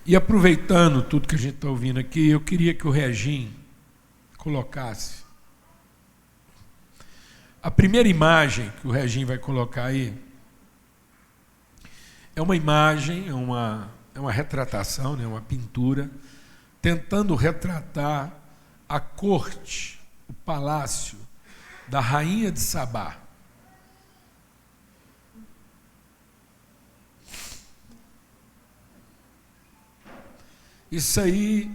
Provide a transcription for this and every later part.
E aproveitando tudo que a gente está ouvindo aqui, eu queria que o Regim colocasse. A primeira imagem que o Regim vai colocar aí é uma imagem, é uma retratação, né, uma pintura, tentando retratar a corte, o palácio da rainha de Sabá. Isso aí,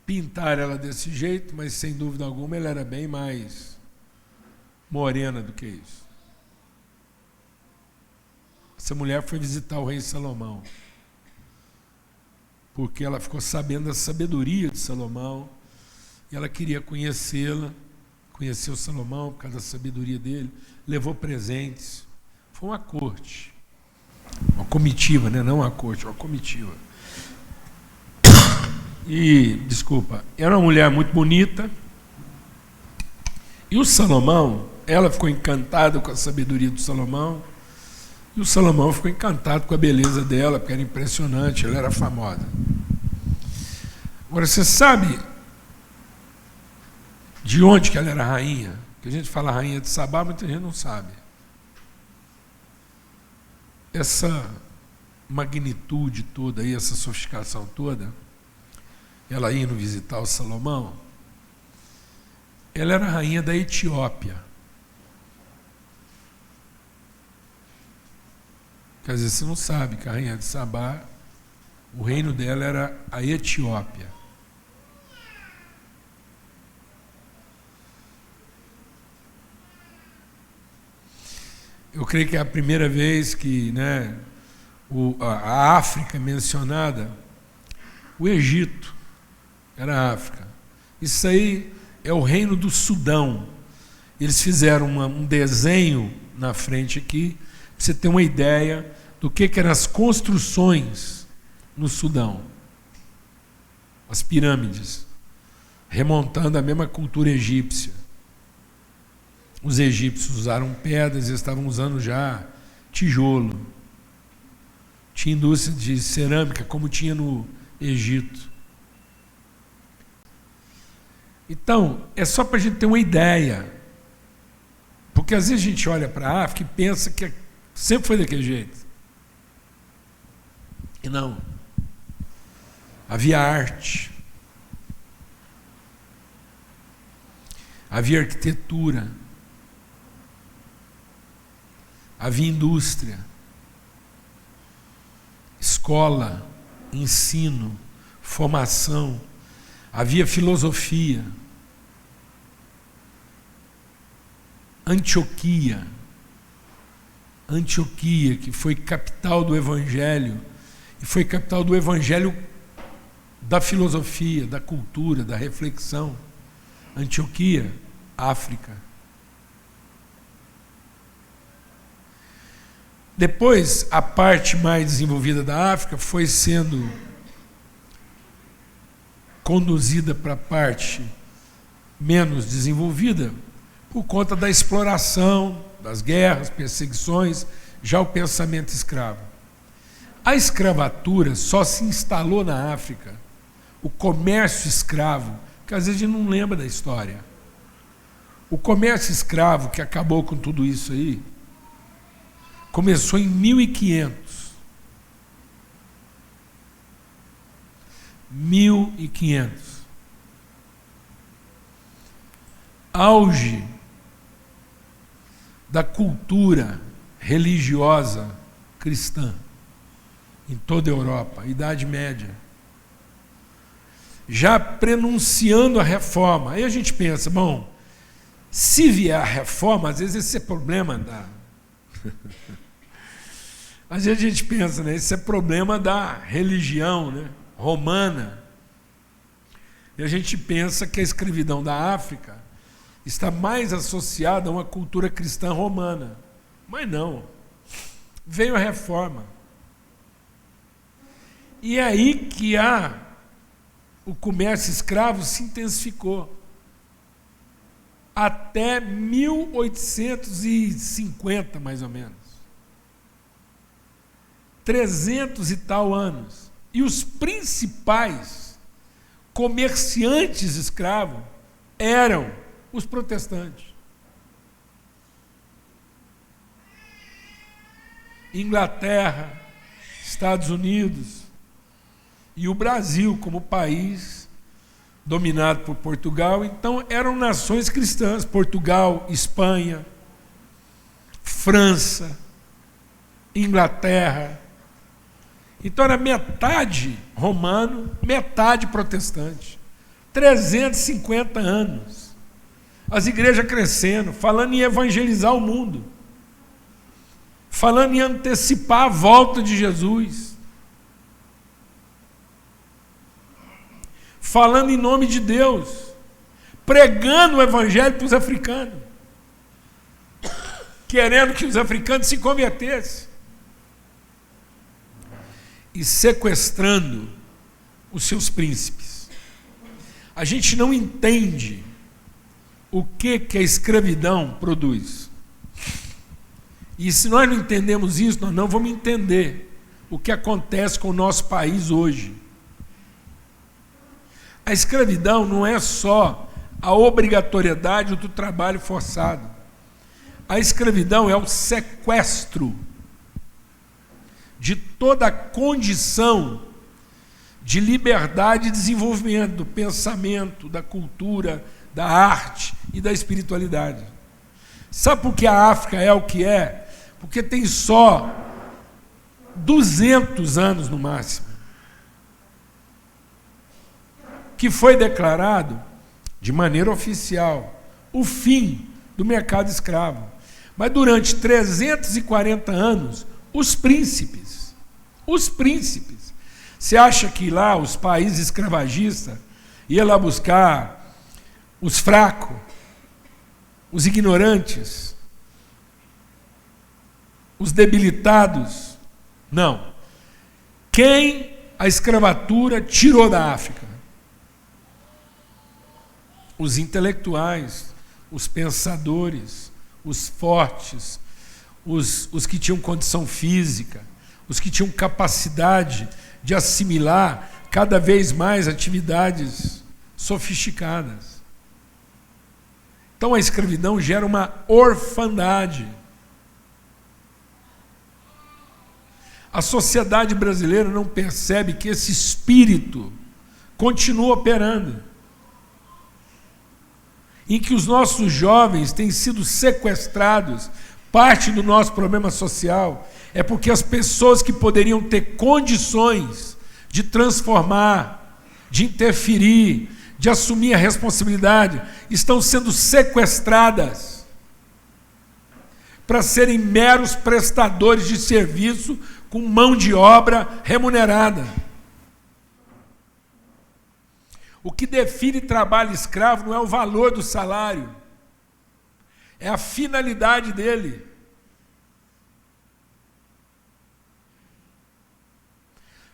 pintar ela desse jeito, mas sem dúvida alguma ela era bem mais morena do que isso. Essa mulher foi visitar o rei Salomão, porque ela ficou sabendo da sabedoria de Salomão, e ela queria conhecê-la, conhecer o Salomão por causa da sabedoria dele, levou presentes. Foi uma corte, uma comitiva, né? Não uma corte, uma comitiva. E, desculpa, era uma mulher muito bonita, e o Salomão, ela ficou encantada com a sabedoria do Salomão, e o Salomão ficou encantado com a beleza dela, porque era impressionante, ela era famosa. Agora, você sabe de onde que ela era rainha? Porque a gente fala rainha de Sabá, muita gente não sabe. Essa magnitude toda aí, essa sofisticação toda, ela indo visitar o Salomão, ela era rainha da Etiópia. Quer dizer, você não sabe que a rainha de Sabá, o reino dela era a Etiópia. Eu creio que é a primeira vez que, né, a África é mencionada, o Egito era a África. Isso aí é o reino do Sudão. Eles fizeram um desenho na frente aqui, para você ter uma ideia do que eram as construções no Sudão. As pirâmides, remontando a mesma cultura egípcia. Os egípcios usaram pedras, eles estavam usando já tijolo. Tinha indústria de cerâmica, como tinha no Egito. Então, é só para a gente ter uma ideia. Porque às vezes a gente olha para a África e pensa que sempre foi daquele jeito. E não. Havia arte. Havia arquitetura. Havia indústria. Escola, ensino, formação. Havia filosofia. Antioquia, que foi capital do Evangelho, e foi capital do Evangelho da filosofia, da cultura, da reflexão. Antioquia, África. Depois, a parte mais desenvolvida da África foi sendo conduzida para a parte menos desenvolvida, por conta da exploração, das guerras, perseguições, já o pensamento escravo. A escravatura só se instalou na África, o comércio escravo, que às vezes a gente não lembra da história. O comércio escravo que acabou com tudo isso aí, começou em 1500. 1500. Auge da cultura religiosa cristã em toda a Europa, Idade Média, já prenunciando a reforma. Aí a gente pensa, bom, se vier a reforma, às vezes esse é problema da... Às vezes a gente pensa, né, esse é problema da religião, né, romana. E a gente pensa que a escravidão da África está mais associada a uma cultura cristã romana. Mas não. Veio a reforma. E é aí que o comércio escravo se intensificou. Até 1850, mais ou menos. 300 e tal anos. E os principais comerciantes escravos eram os protestantes. Inglaterra, Estados Unidos e o Brasil como país dominado por Portugal. Então eram nações cristãs, Portugal, Espanha, França, Inglaterra. Então era metade romano, metade protestante. 350 anos. As igrejas crescendo, falando em evangelizar o mundo, falando em antecipar a volta de Jesus, falando em nome de Deus, pregando o evangelho para os africanos, querendo que os africanos se convertessem, e sequestrando os seus príncipes. A gente não entende o que a escravidão produz. E se nós não entendemos isso, nós não vamos entender o que acontece com o nosso país hoje. A escravidão não é só a obrigatoriedade do trabalho forçado. A escravidão é o sequestro de toda a condição de liberdade e desenvolvimento do pensamento, da cultura, da arte e da espiritualidade. Sabe por que a África é o que é? Porque tem só 200 anos no máximo que foi declarado, de maneira oficial, o fim do mercado escravo. Mas durante 340 anos, os príncipes, você acha que lá os países escravagistas iam lá buscar os fracos, os ignorantes, os debilitados? Não. Quem a escravatura tirou da África? Os intelectuais, os pensadores, os fortes, os que tinham condição física, os que tinham capacidade de assimilar cada vez mais atividades sofisticadas. Então a escravidão gera uma orfandade. A sociedade brasileira não percebe que esse espírito continua operando, em que os nossos jovens têm sido sequestrados. Parte do nosso problema social é porque as pessoas que poderiam ter condições de transformar, de interferir, de assumir a responsabilidade, estão sendo sequestradas para serem meros prestadores de serviço com mão de obra remunerada. O que define trabalho escravo não é o valor do salário, é a finalidade dele.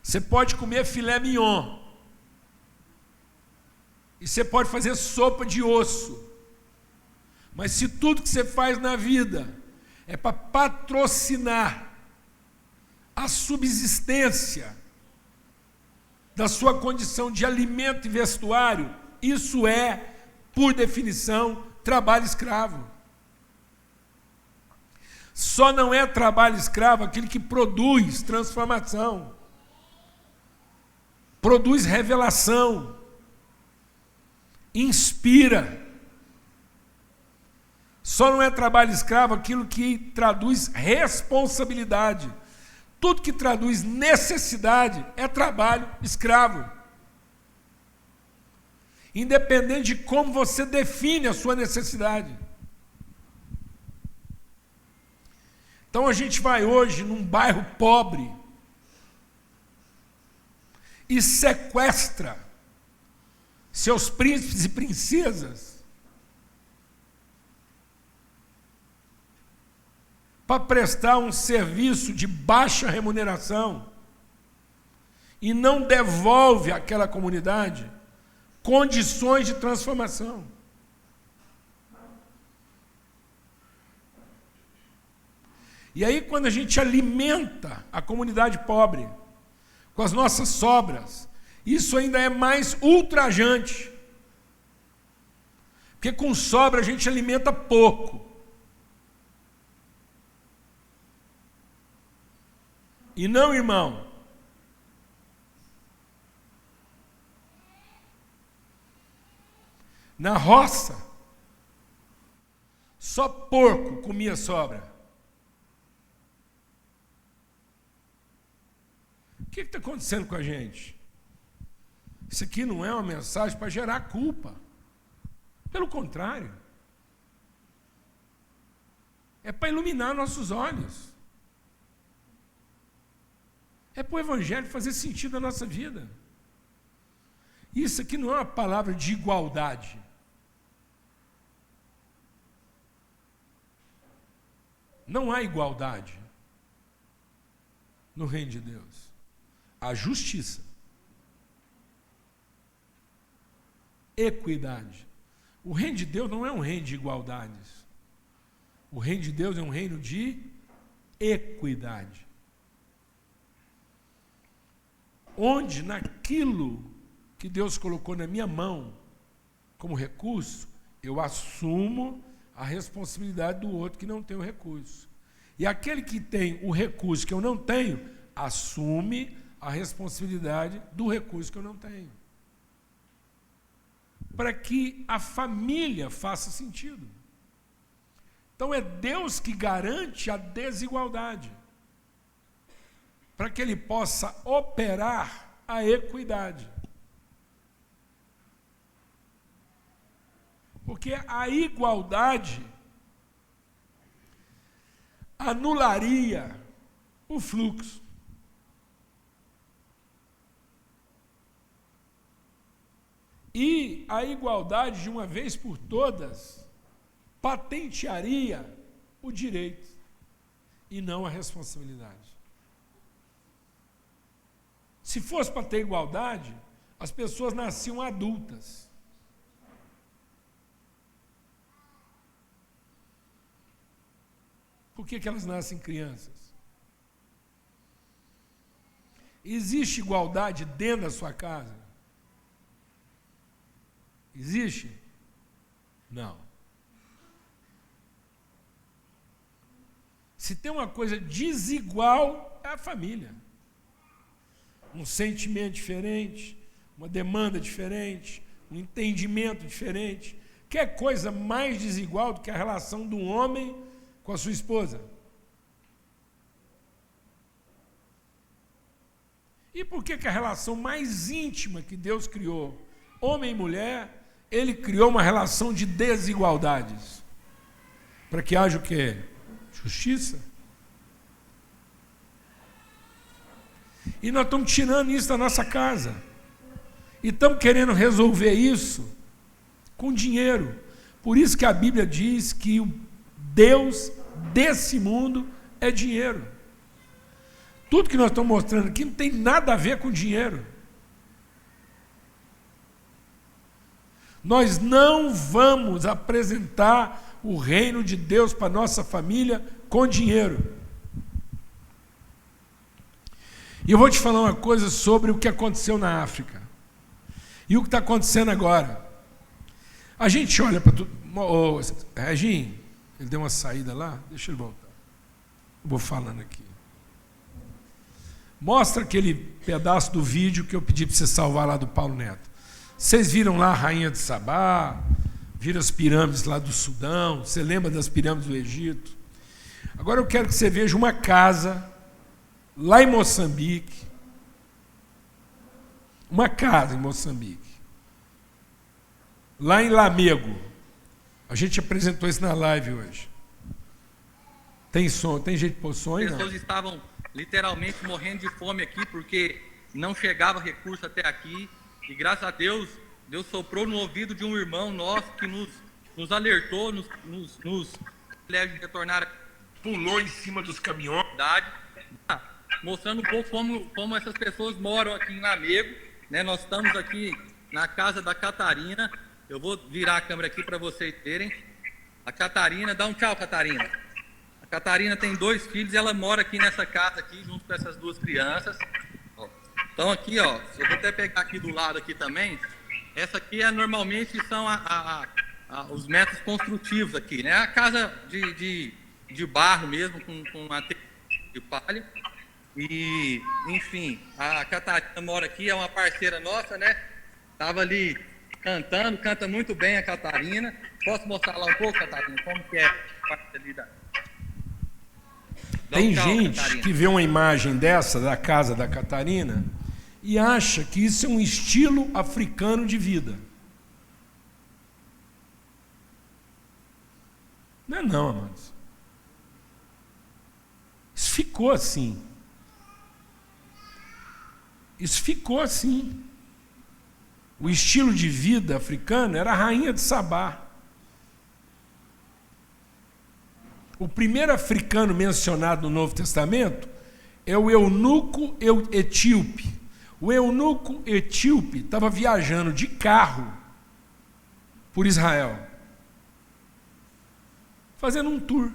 Você pode comer filé mignon, e você pode fazer sopa de osso, mas se tudo que você faz na vida é para patrocinar a subsistência da sua condição de alimento e vestuário, isso é, por definição, trabalho escravo. Só não é trabalho escravo aquele que produz transformação, produz revelação, inspira. Só não é trabalho escravo aquilo que traduz responsabilidade. Tudo que traduz necessidade é trabalho escravo. Independente de como você define a sua necessidade. Então a gente vai hoje num bairro pobre e sequestra seus príncipes e princesas para prestar um serviço de baixa remuneração e não devolve àquela comunidade condições de transformação. E aí, quando a gente alimenta a comunidade pobre com as nossas sobras, isso ainda é mais ultrajante. Porque com sobra a gente alimenta pouco. E não, irmão, na roça, só porco comia sobra. O que está acontecendo com a gente? Isso aqui não é uma mensagem para gerar culpa. Pelo contrário. É para iluminar nossos olhos. É para o Evangelho fazer sentido na nossa vida. Isso aqui não é uma palavra de igualdade. Não há igualdade no reino de Deus. Há justiça, equidade. O reino de Deus não é um reino de igualdades. O reino de Deus é um reino de equidade. Onde naquilo que Deus colocou na minha mão como recurso, eu assumo a responsabilidade do outro que não tem o recurso. E aquele que tem o recurso que eu não tenho, assume a responsabilidade do recurso que eu não tenho. Para que a família faça sentido. Então é Deus que garante a desigualdade, para que Ele possa operar a equidade. Porque a igualdade anularia o fluxo. E a igualdade, de uma vez por todas, patentearia o direito e não a responsabilidade. Se fosse para ter igualdade, as pessoas nasciam adultas. Por que elas nascem crianças? Existe igualdade dentro da sua casa? Existe? Não. Se tem uma coisa desigual, é a família. Um sentimento diferente, uma demanda diferente, um entendimento diferente. Que coisa mais desigual do que a relação do homem com a sua esposa? E por que a relação mais íntima que Deus criou, homem e mulher, Ele criou uma relação de desigualdades? Para que haja o quê? Justiça. E nós estamos tirando isso da nossa casa. E estamos querendo resolver isso com dinheiro. Por isso que a Bíblia diz que o Deus desse mundo é dinheiro. Tudo que nós estamos mostrando aqui não tem nada a ver com dinheiro. Nós não vamos apresentar o reino de Deus para a nossa família com dinheiro. E eu vou te falar uma coisa sobre o que aconteceu na África. E o que está acontecendo agora. A gente olha para tudo. Reginho, ele deu uma saída lá, deixa ele voltar. Eu vou falando aqui. Mostra aquele pedaço do vídeo que eu pedi para você salvar lá do Paulo Neto. Vocês viram lá a Rainha de Sabá, viram as pirâmides lá do Sudão, você lembra das pirâmides do Egito? Agora eu quero que você veja uma casa lá em Moçambique, uma casa em Moçambique, lá em Lamego. A gente apresentou isso na live hoje. Tem som, tem jeito de pôr som aí? As pessoas estavam literalmente morrendo de fome aqui, porque não chegava recurso até aqui. E graças a Deus, Deus soprou no ouvido de um irmão nosso que nos alertou, nos privilégio de retornar, Pulou em cima dos caminhões. Mostrando um pouco como essas pessoas moram aqui em Lamego, né? Nós estamos aqui na casa da Catarina. Eu vou virar a câmera aqui para vocês verem. A Catarina, dá um tchau, Catarina. A Catarina tem 2 filhos e ela mora aqui nessa casa aqui, junto com essas 2 crianças. Então aqui, ó, eu vou até pegar aqui do lado aqui também. Essa aqui normalmente são os métodos construtivos aqui, né? A casa de barro mesmo, com a de palha. E, enfim, a Catarina mora aqui, é uma parceira nossa, né? Estava ali cantando, canta muito bem a Catarina. Posso mostrar lá um pouco, Catarina, como que é a parte ali da... Tem gente, Catarina, que vê uma imagem dessa, da casa da Catarina, e acha que isso é um estilo africano de vida. Não é não, amados. Isso ficou assim. Isso ficou assim. O estilo de vida africano era a rainha de Sabá. O primeiro africano mencionado no Novo Testamento é o eunuco etíope. O eunuco etíope estava viajando de carro por Israel, fazendo um tour.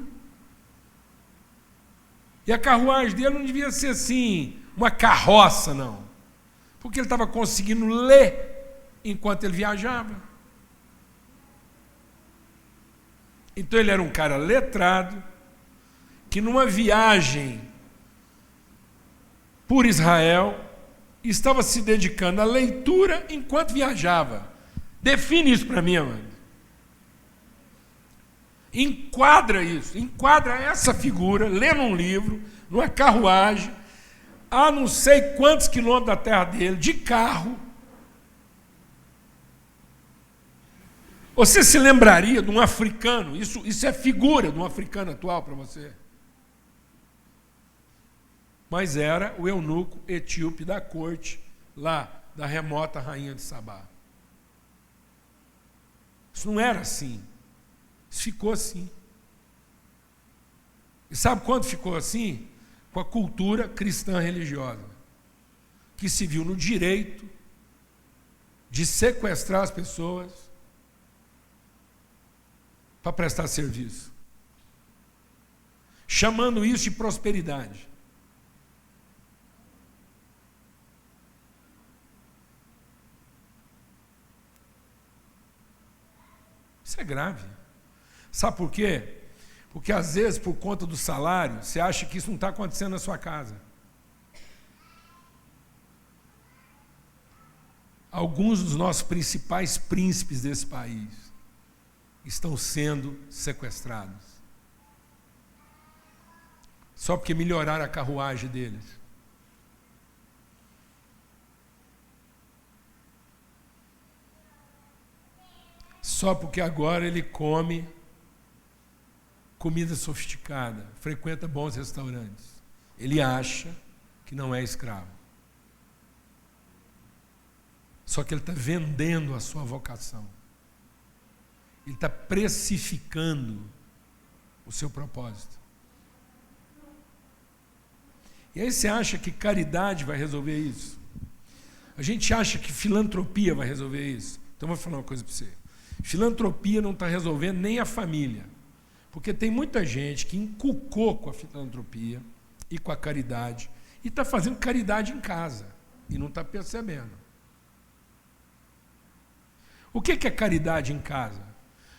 E a carruagem dele não devia ser assim, uma carroça, não. Porque ele estava conseguindo ler enquanto ele viajava. Então ele era um cara letrado, que numa viagem por Israel, estava se dedicando à leitura enquanto viajava. Define isso para mim, amado. Enquadra isso, enquadra essa figura, lendo um livro, numa carruagem, a não sei quantos quilômetros da terra dele, de carro. Você se lembraria de um africano? Isso é figura de um africano atual para você? Mas era o eunuco etíope da corte, lá da remota rainha de Sabá. Isso não era assim. Isso ficou assim. E sabe quando ficou assim? Com a cultura cristã religiosa, que se viu no direito de sequestrar as pessoas para prestar serviço, chamando isso de prosperidade. Isso é grave. Sabe por quê? Porque às vezes, por conta do salário, você acha que isso não está acontecendo na sua casa. Alguns dos nossos principais príncipes desse país estão sendo sequestrados. Só porque melhoraram a carruagem deles. Só porque agora ele come comida sofisticada, frequenta bons restaurantes. Ele acha que não é escravo. Só que ele está vendendo a sua vocação. Ele está precificando o seu propósito. E aí você acha que caridade vai resolver isso? A gente acha que filantropia vai resolver isso? Então eu vou falar uma coisa para você. Filantropia não está resolvendo nem a família. Porque tem muita gente que encucou com a filantropia e com a caridade e está fazendo caridade em casa e não está percebendo. O que é caridade em casa?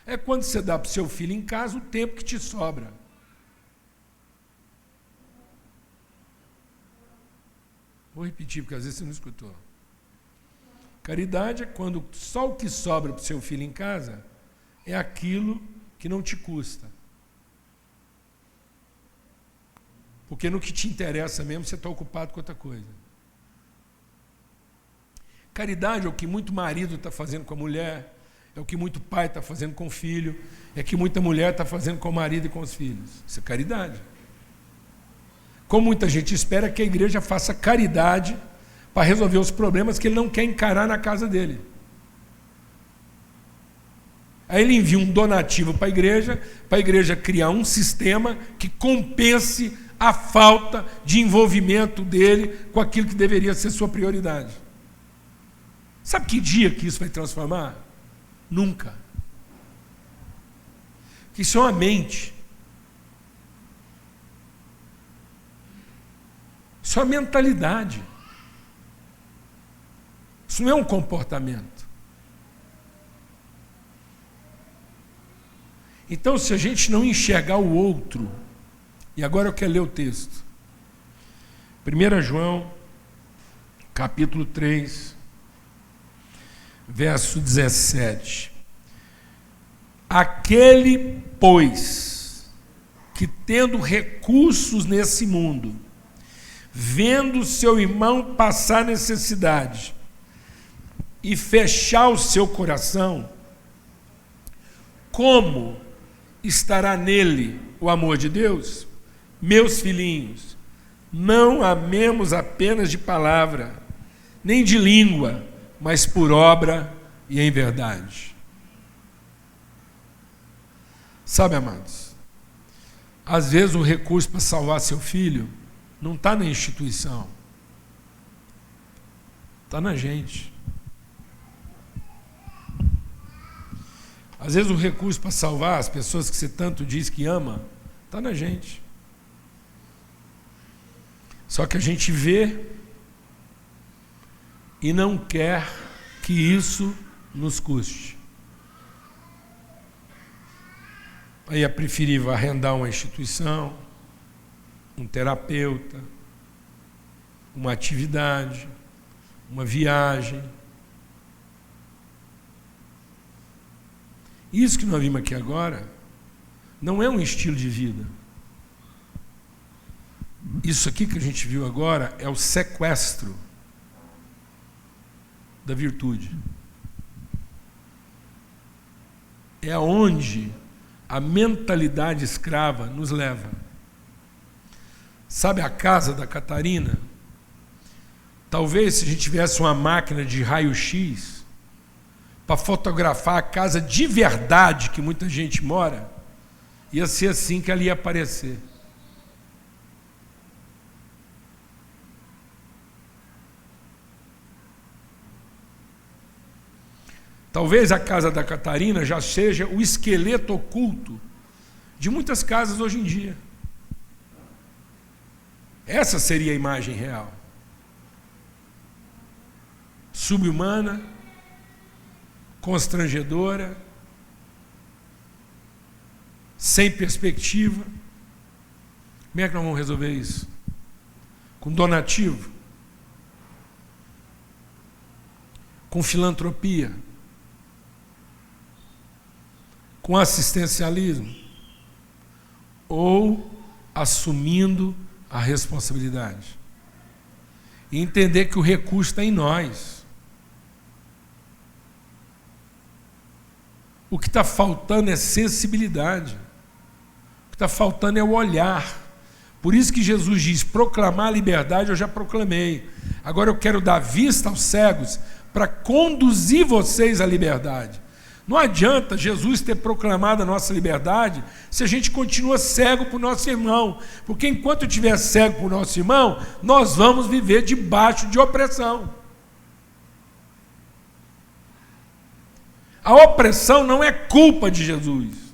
É quando você dá para o seu filho em casa o tempo que te sobra. Vou repetir, porque às vezes você não escutou. Caridade é quando só o que sobra para o seu filho em casa é aquilo que não te custa. Porque no que te interessa mesmo, você está ocupado com outra coisa. Caridade é o que muito marido está fazendo com a mulher, é o que muito pai está fazendo com o filho, é o que muita mulher está fazendo com o marido e com os filhos. Isso é caridade. Como muita gente espera que a igreja faça caridade para resolver os problemas que ele não quer encarar na casa dele. Aí ele envia um donativo para a igreja criar um sistema que compense a falta de envolvimento dele com aquilo que deveria ser sua prioridade. Sabe que dia que isso vai transformar? Nunca. Que isso é uma mente. Isso é uma mentalidade. Isso não é um comportamento. Então, se a gente não enxergar o outro, e agora eu quero ler o texto. 1 João, capítulo 3, verso 17. Aquele, pois, que tendo recursos nesse mundo, vendo seu irmão passar necessidade e fechar o seu coração, como estará nele o amor de Deus? Meus filhinhos, não amemos apenas de palavra, nem de língua, mas por obra e em verdade. Sabe, amados, às vezes o recurso para salvar seu filho não está na instituição, está na gente. Às vezes o recurso para salvar as pessoas que você tanto diz que ama, está na gente. Só que a gente vê e não quer que isso nos custe. Aí é preferível arrendar uma instituição, um terapeuta, uma atividade, uma viagem. Isso que nós vimos aqui agora não é um estilo de vida. Isso aqui que a gente viu agora é o sequestro da virtude. É aonde a mentalidade escrava nos leva. Sabe a casa da Catarina? Talvez se a gente tivesse uma máquina de raio-x para fotografar a casa de verdade que muita gente mora, ia ser assim que ela ia aparecer. Talvez a casa da Catarina já seja o esqueleto oculto de muitas casas hoje em dia. Essa seria a imagem real. Subhumana, constrangedora, sem perspectiva. Como é que nós vamos resolver isso? Com donativo? Com filantropia? Com assistencialismo? Ou assumindo a responsabilidade? E entender que o recurso está em nós. O que está faltando é sensibilidade. O que está faltando é o olhar. Por isso que Jesus diz, proclamar a liberdade eu já proclamei. Agora eu quero dar vista aos cegos para conduzir vocês à liberdade. Não adianta Jesus ter proclamado a nossa liberdade se a gente continua cego para o nosso irmão. Porque enquanto estiver cego para o nosso irmão, nós vamos viver debaixo de opressão. A opressão não é culpa de Jesus.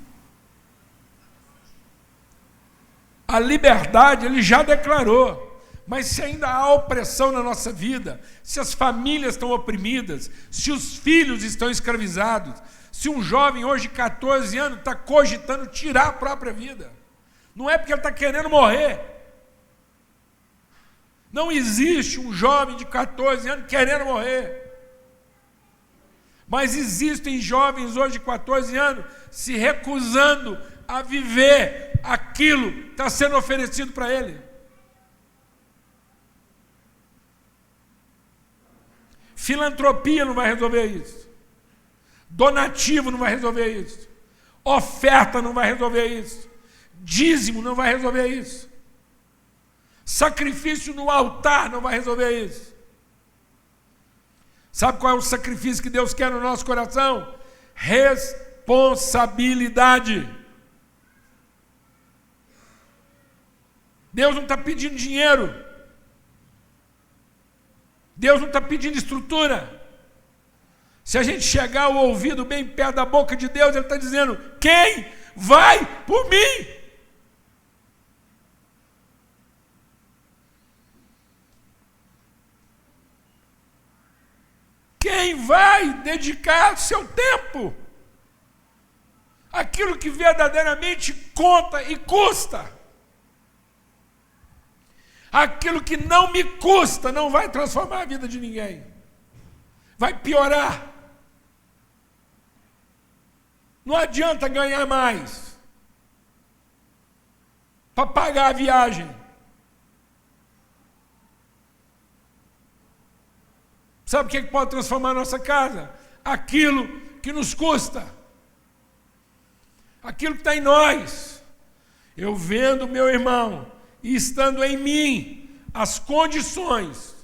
A liberdade ele já declarou. Mas se ainda há opressão na nossa vida, se as famílias estão oprimidas, se os filhos estão escravizados, se um jovem hoje de 14 anos está cogitando tirar a própria vida, não é porque ele está querendo morrer. Não existe um jovem de 14 anos querendo morrer. Mas existem jovens hoje de 14 anos se recusando a viver aquilo que está sendo oferecido para ele. Filantropia não vai resolver isso. Donativo não vai resolver isso. Oferta não vai resolver isso. Dízimo não vai resolver isso. Sacrifício no altar não vai resolver isso. Sabe qual é o sacrifício que Deus quer no nosso coração? Responsabilidade. Deus não está pedindo dinheiro. Deus não está pedindo estrutura. Se a gente chegar o ouvido bem perto da boca de Deus, Ele está dizendo, quem vai por mim? Quem vai dedicar seu tempo àquilo que verdadeiramente conta e custa? Aquilo que não me custa não vai transformar a vida de ninguém. Vai piorar. Não adianta ganhar mais para pagar a viagem. Sabe o que pode transformar a nossa casa? Aquilo que nos custa. Aquilo que está em nós. Eu vendo meu irmão e estando em mim as condições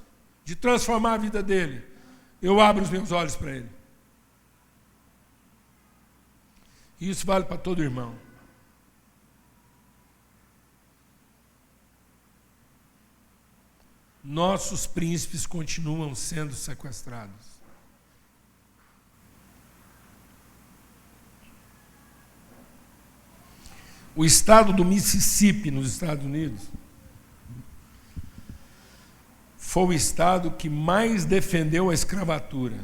de transformar a vida dele, eu abro os meus olhos para ele. E isso vale para todo irmão. Nossos príncipes continuam sendo sequestrados. O estado do Mississippi, nos Estados Unidos, foi o estado que mais defendeu a escravatura.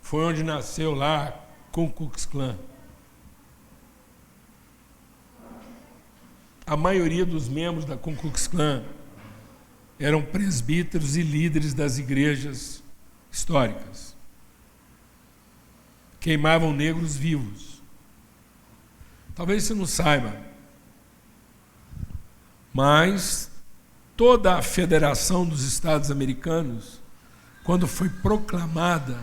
Foi onde nasceu lá Ku Klux Klan. A maioria dos membros da Ku Klux Klan eram presbíteros e líderes das igrejas históricas. Queimavam negros vivos. Talvez você não saiba, mas toda a Federação dos Estados Americanos, quando foi proclamada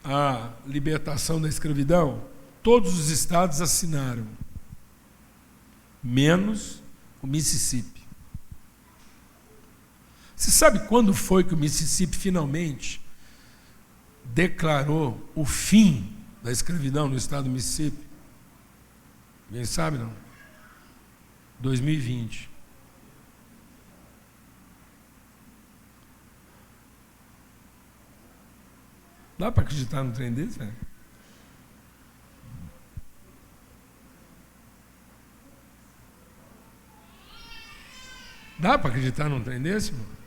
a libertação da escravidão, todos os estados assinaram, menos o Mississippi. Você sabe quando foi que o Mississippi finalmente declarou o fim da escravidão no estado do Mississippi? Ninguém sabe, não? 2020. Dá para acreditar num trem desse, velho? Dá para acreditar num trem desse, mano?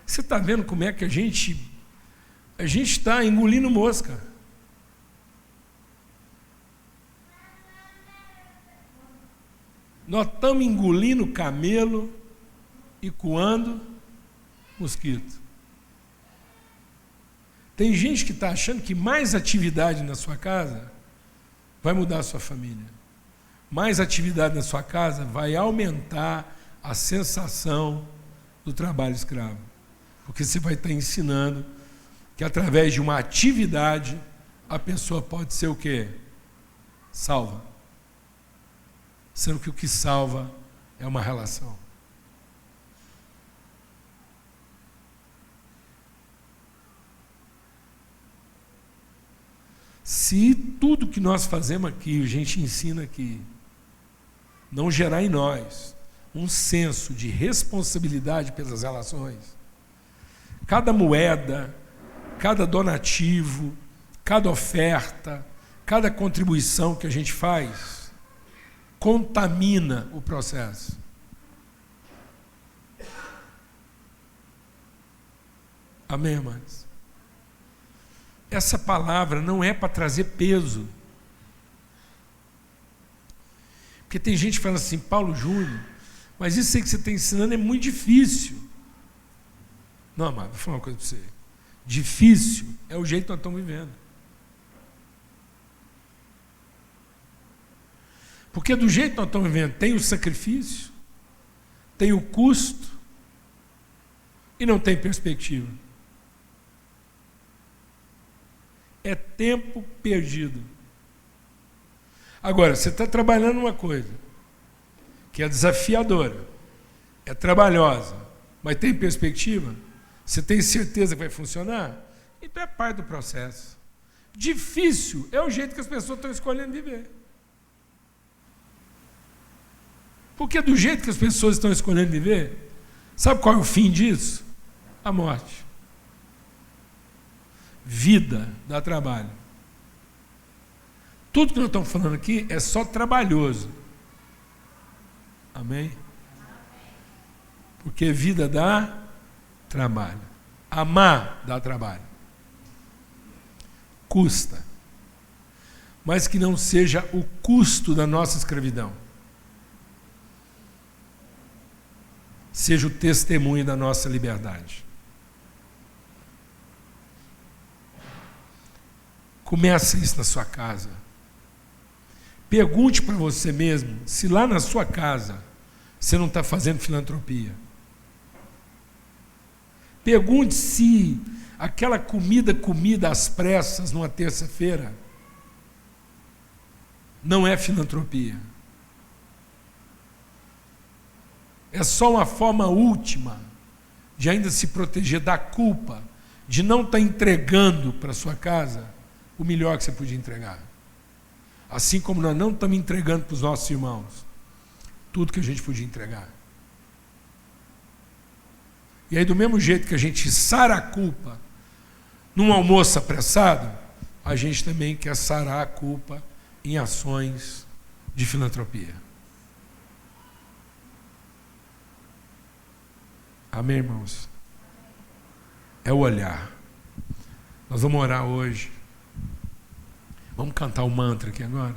Você está vendo como é que a gente está engolindo mosca? Nós estamos engolindo camelo e coando mosquito. Tem gente que está achando que mais atividade na sua casa vai mudar a sua família. Mais atividade na sua casa vai aumentar a sensação do trabalho escravo. Porque você vai estar ensinando que através de uma atividade a pessoa pode ser o quê? Salva. Sendo que o que salva é uma relação. Se tudo que nós fazemos aqui, a gente ensina aqui, não gerar em nós um senso de responsabilidade pelas relações, cada moeda, cada donativo, cada oferta, cada contribuição que a gente faz, contamina o processo. Amém, irmãos? Essa palavra não é para trazer peso. Porque tem gente que fala assim, Paulo Júnior, mas isso aí que você está ensinando é muito difícil. Não, amado, vou falar uma coisa para você. Difícil é o jeito que nós estamos vivendo. Porque do jeito que nós estamos vivendo, tem o sacrifício, tem o custo e não tem perspectiva. É tempo perdido. Agora, você está trabalhando uma coisa que é desafiadora, é trabalhosa, mas tem perspectiva? Você tem certeza que vai funcionar? Então é parte do processo. Difícil é o jeito que as pessoas estão escolhendo viver. Porque do jeito que as pessoas estão escolhendo viver, sabe qual é o fim disso? A morte. Vida dá trabalho. Tudo que nós estamos falando aqui é só trabalhoso. Amém? Porque vida dá trabalho. Amar dá trabalho. Custa. Mas que não seja o custo da nossa escravidão. Seja o testemunho da nossa liberdade. Comece isso na sua casa. Pergunte para você mesmo se lá na sua casa você não está fazendo filantropia. Pergunte se aquela comida às pressas numa terça-feira não é filantropia. É só uma forma última de ainda se proteger da culpa de não estar entregando para sua casa o melhor que você podia entregar. Assim como nós não estamos entregando para os nossos irmãos tudo que a gente podia entregar. E aí, do mesmo jeito que a gente sara a culpa num almoço apressado, a gente também quer sarar a culpa em ações de filantropia. Amém, irmãos? É o olhar. Nós vamos orar hoje. Vamos cantar o mantra aqui agora.